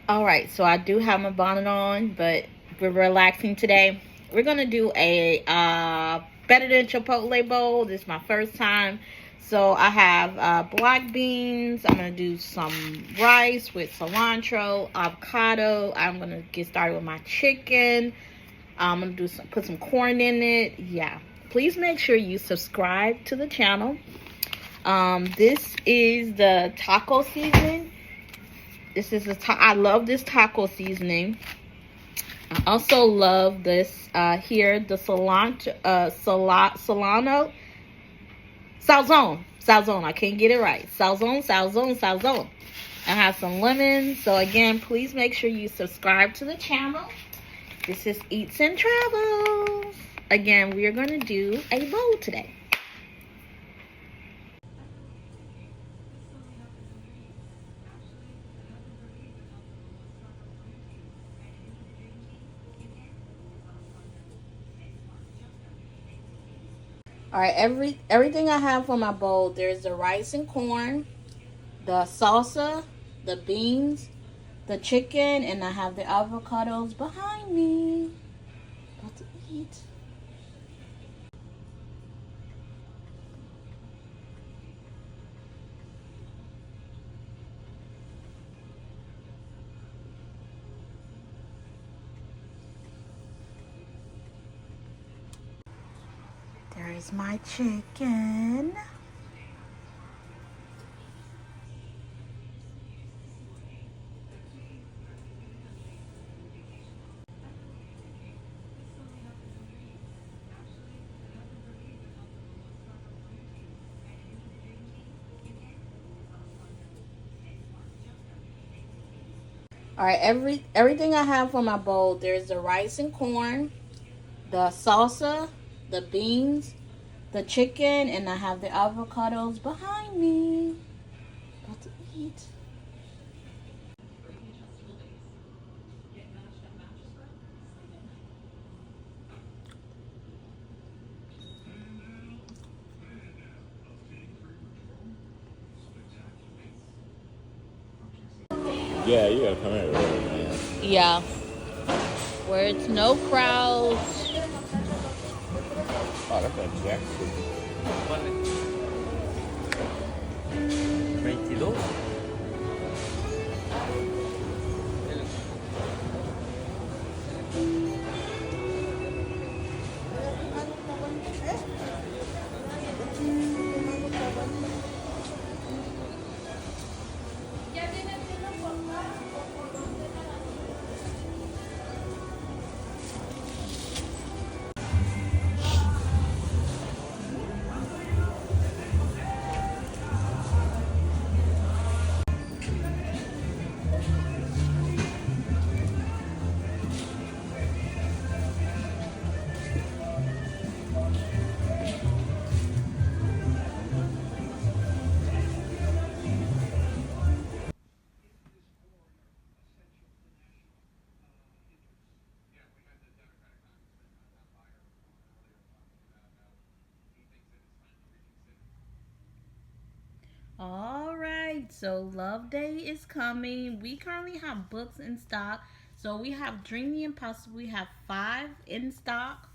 All right, so I do have my bonnet on, but we're relaxing today. We're gonna do a better than Chipotle bowl. This is my first time, so I have black beans. I'm gonna do some rice with cilantro, avocado. I'm gonna get started with my chicken. I'm gonna put some corn in it. Yeah, please make sure you subscribe to the channel. This is the taco seasoning. This is I love this taco seasoning. I also love this here, the cilantro, Solano, Salzone. I can't get it right. Salzone. I have some lemon. So again, please make sure you subscribe to the channel. This is Eats and Travels. Again, we are going to do a bowl today. All right, everything I have for my bowl, there's the rice and corn, the salsa, the beans, the chicken, and I have the avocados behind me. About to eat. There is my chicken. All right, everything I have for my bowl, there's the rice and corn, the salsa, the beans, the chicken, and I have the avocados behind me. About to eat. Yeah, you gotta come here, man. Yeah, where it's no crowds. Oh, that's a jackfruit. 22. All right, so Love Day is coming. We currently have books in stock. So we have Dream the Impossible. We have 5 in stock.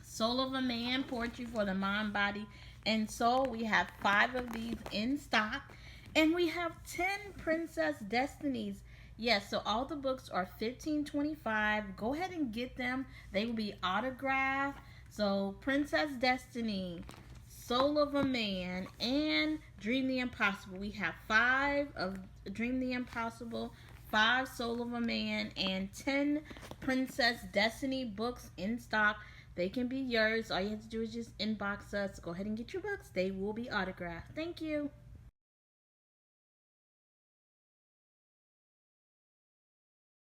Soul of a Man, Poetry for the Mind, Body, and Soul. We have 5 of these in stock. And we have 10 Princess Destinies. Yes, so all the books are $15.25. Go ahead and get them. They will be autographed. So Princess Destiny, Soul of a Man, and Dream the Impossible. We have 5 of Dream the Impossible, 5 Soul of a Man, and 10 Princess Destiny books in stock. They can be yours. All you have to do is just inbox us. Go ahead and get your books. They will be autographed. Thank you.